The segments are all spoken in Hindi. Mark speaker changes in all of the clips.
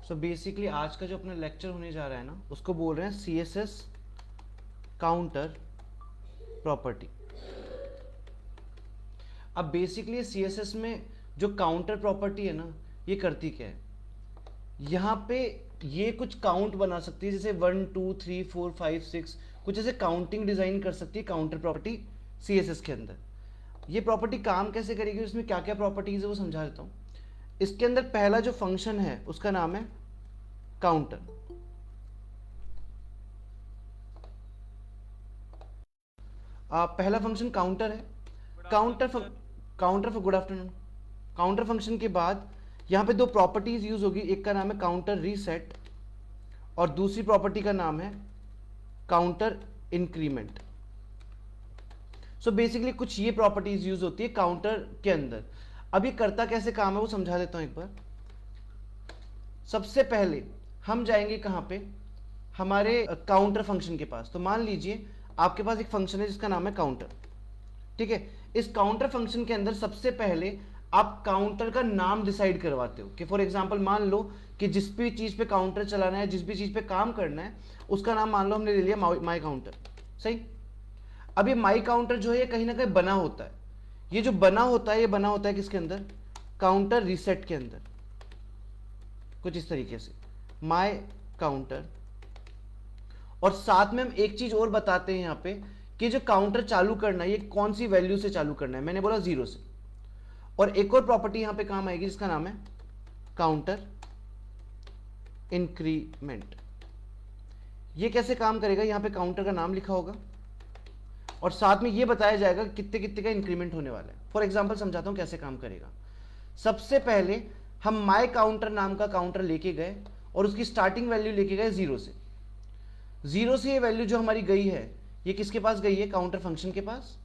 Speaker 1: सो बेसिकली आज का जो अपना लेक्चर होने जा रहा है ना, उसको बोल रहे हैं सीएसएस काउंटर प्रॉपर्टी। अब बेसिकली सीएसएस में जो काउंटर प्रॉपर्टी है ना, ये करती क्या है, यहाँ पे ये कुछ काउंट बना सकती है, जैसे 1 2 3 4 5 6, कुछ ऐसे काउंटिंग डिजाइन कर सकती है काउंटर प्रॉपर्टी सीएसएस के अंदर। ये प्रॉपर्टी काम कैसे करेगी, उसमें क्या क्या प्रॉपर्टीज है वो समझा देता हूँ। इसके अंदर पहला जो फंक्शन है उसका नाम है काउंटर। पहला फंक्शन काउंटर है। Counter for good afternoon. Counter function के बाद यहां पे दो प्रॉपर्टीज यूज होगी, एक का नाम है काउंटर रीसेट और दूसरी प्रॉपर्टी का नाम है काउंटर इंक्रीमेंट। सो बेसिकली कुछ ये प्रॉपर्टीज यूज होती है काउंटर के अंदर। अब ये करता कैसे काम है वो समझा देता हूं एक बार। सबसे पहले हम जाएंगे कहां पे, हमारे काउंटर फंक्शन के पास। तो मान लीजिए आपके पास एक फंक्शन है जिसका नाम है काउंटर, ठीक है। इस काउंटर फंक्शन के अंदर सबसे पहले आप काउंटर का नाम डिसाइड करवाते हो कि फॉर एग्जांपल मान लो कि जिस भी चीज पे काउंटर चलाना है, जिस भी चीज पे काम करना है, उसका नाम मान लो हमने ले लिया माई काउंटर, सही। अब ये माई काउंटर जो है ये कहीं ना कहीं बना होता है। ये जो बना होता है ये बना होता है किसके अंदर, काउंटर रीसेट के अंदर, कुछ इस तरीके से माई काउंटर। और साथ में हम एक चीज और बताते हैं यहां पे कि जो काउंटर चालू करना है ये कौन सी वैल्यू से चालू करना है, मैंने बोला 0 से। और एक और प्रॉपर्टी यहां पे काम आएगी जिसका नाम है काउंटर इंक्रीमेंट। ये कैसे काम करेगा, यहां पे काउंटर का नाम लिखा होगा और साथ में ये बताया जाएगा कितने कितने का इंक्रीमेंट होने वाला है। फॉर एग्जांपल समझाता हूं कैसे काम करेगा। सबसे पहले हम माई काउंटर नाम का काउंटर लेके गए और उसकी स्टार्टिंग वैल्यू लेके गए 0 से। 0 से ये वैल्यू जो हमारी गई है ये किसके पास गई है, काउंटर फंक्शन के पास।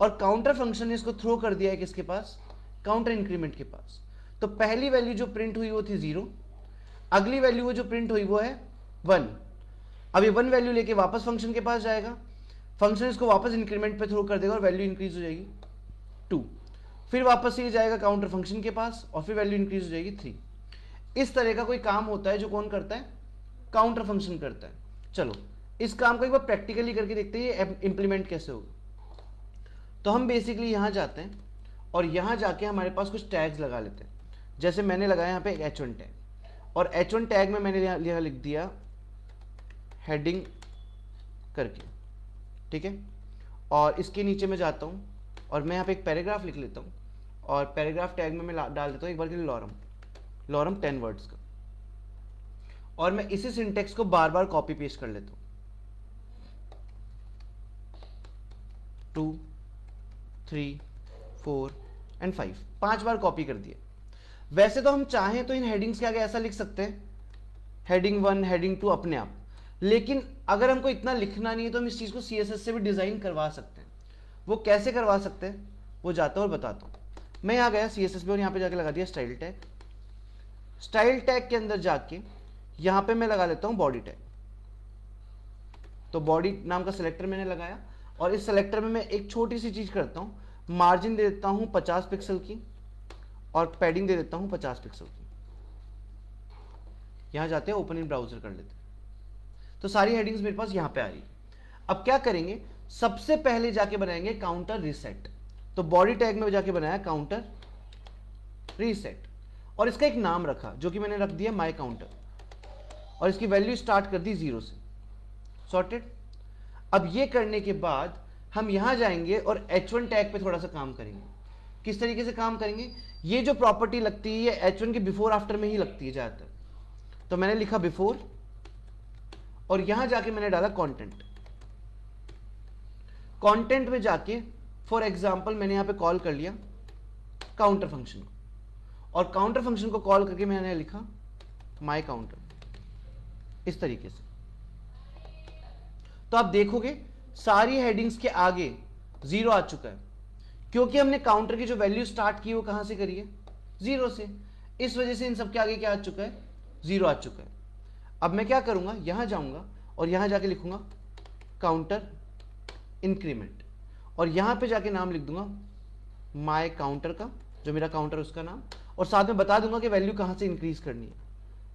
Speaker 1: और काउंटर फंक्शन ने इसको थ्रो कर दिया है किसके पास, काउंटर इंक्रीमेंट के पास। तो पहली वैल्यू जो प्रिंट हुई वो थी 0, अगली वैल्यू वो जो प्रिंट हुई वो है 1। अब ये 1 वैल्यू लेके वापस फंक्शन के पास जाएगा, फंक्शन इसको वापस इंक्रीमेंट पे थ्रो कर देगा और वैल्यू इंक्रीज हो जाएगी 2। फिर वापस से ये जाएगा काउंटर फंक्शन के पास और फिर वैल्यू इंक्रीज हो जाएगी 3। इस तरह का कोई काम होता है जो कौन करता है, काउंटर फंक्शन करता है। चलो इस काम को एक बार प्रैक्टिकली करके देखते हैं ये इंप्लीमेंट कैसे होगा। तो हम बेसिकली यहां जाते हैं और यहां जाके हमारे पास कुछ टैग्स लगा लेते हैं। जैसे मैंने लगाया यहां पे एक H1 टैग और H1 टैग में मैंने यहां लिख दिया हेडिंग करके, ठीक है। और इसके नीचे मैं जाता हूं और मैं यहां पे एक पैराग्राफ लिख लेता हूं और पैराग्राफ टैग में मैं डाल देता हूं एक बार के लिए लॉरम 10 वर्ड्स का। और मैं इसी सिंटेक्स को बार बार कॉपी पेस्ट कर लेता हूं, 2 3 4 एंड 5 बार कॉपी कर दिया। वैसे तो हम चाहें तो इन हेडिंग्स के आगे ऐसा लिख सकते हैं हेडिंग 1 हेडिंग 2 अपने आप, लेकिन अगर हमको इतना लिखना नहीं है तो हम इस चीज को CSS से भी डिजाइन करवा सकते हैं। वो कैसे करवा सकते हैं वो जाता हूं और बताता हूं। मैं यहां गया CSS पे और यहां पे जाके लगा दिया स्टाइल टैग। स्टाइल टैग के अंदर जाके यहां पे मैं लगा लेता हूं बॉडी टैग। तो बॉडी नाम का सिलेक्टर मैंने लगाया और इस सिलेक्टर में मैं एक छोटी सी चीज करता हूं, मार्जिन दे देता हूं 50 पिक्सल की और पैडिंग दे देता हूं 50 पिक्सल की। यहां जाते हैं ओपन इन ब्राउजर कर लेते हैं। तो सारी हेडिंग्स मेरे पास यहां पे आ रही है। अब क्या करेंगे, सबसे पहले जाके बनाएंगे काउंटर रीसेट। तो बॉडी टैग में जाके बनाया काउंटर रीसेट और इसका एक नाम रखा जो कि मैंने रख दिया माई काउंटर और इसकी वैल्यू स्टार्ट कर दी 0 से। सॉर्टेड। अब ये करने के बाद हम यहां जाएंगे और H1 टैग पे थोड़ा सा काम करेंगे। किस तरीके से काम करेंगे, ये जो प्रॉपर्टी लगती है ये H1 के बिफोर आफ्टर में ही लगती है ज्यादातर। तो मैंने लिखा बिफोर और यहां जाके मैंने डाला कंटेंट। कंटेंट में जाके फॉर एग्जांपल मैंने यहां पे कॉल कर लिया काउंटर फंक्शन को और काउंटर फंक्शन को कॉल करके मैंने लिखा माई काउंटर, इस तरीके से। तो आप देखोगे सारी हेडिंग्स के आगे 0 आ चुका है क्योंकि हमने काउंटर की जो वैल्यू स्टार्ट की वो कहां से करी है, 0 से। इस वजह से इन सब के आगे क्या आ चुका है, 0 आ चुका है। अब मैं क्या करूंगा, यहां जाऊंगा और यहां जाके लिखूंगा काउंटर इंक्रीमेंट और यहां पे जाके नाम लिख दूंगा माई काउंटर का, जो मेरा काउंटर उसका नाम, और साथ में बता दूंगा कि वैल्यू कहां से इंक्रीज करनी है।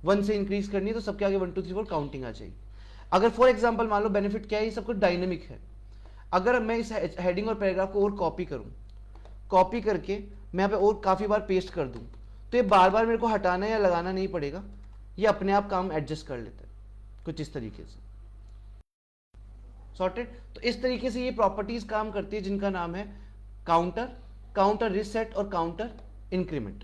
Speaker 1: 1 से इंक्रीज करनी है तो सबके आगे 1 2 3 4 काउंटिंग आ जाएगी। अगर फॉर एग्जांपल मान लो बेनिफिट क्या है, ये सब कुछ डायनेमिक है। अगर मैं इस हेडिंग और पैराग्राफ को और कॉपी करूं, कॉपी करके मैं यहाँ पे और काफ़ी बार पेस्ट कर दूं, तो ये बार बार मेरे को हटाना या लगाना नहीं पड़ेगा, ये अपने आप काम एडजस्ट कर लेता है कुछ इस तरीके से। सॉर्टेड। तो इस तरीके से ये प्रॉपर्टीज काम करती है जिनका नाम है काउंटर, काउंटर रिसेट और काउंटर इंक्रीमेंट।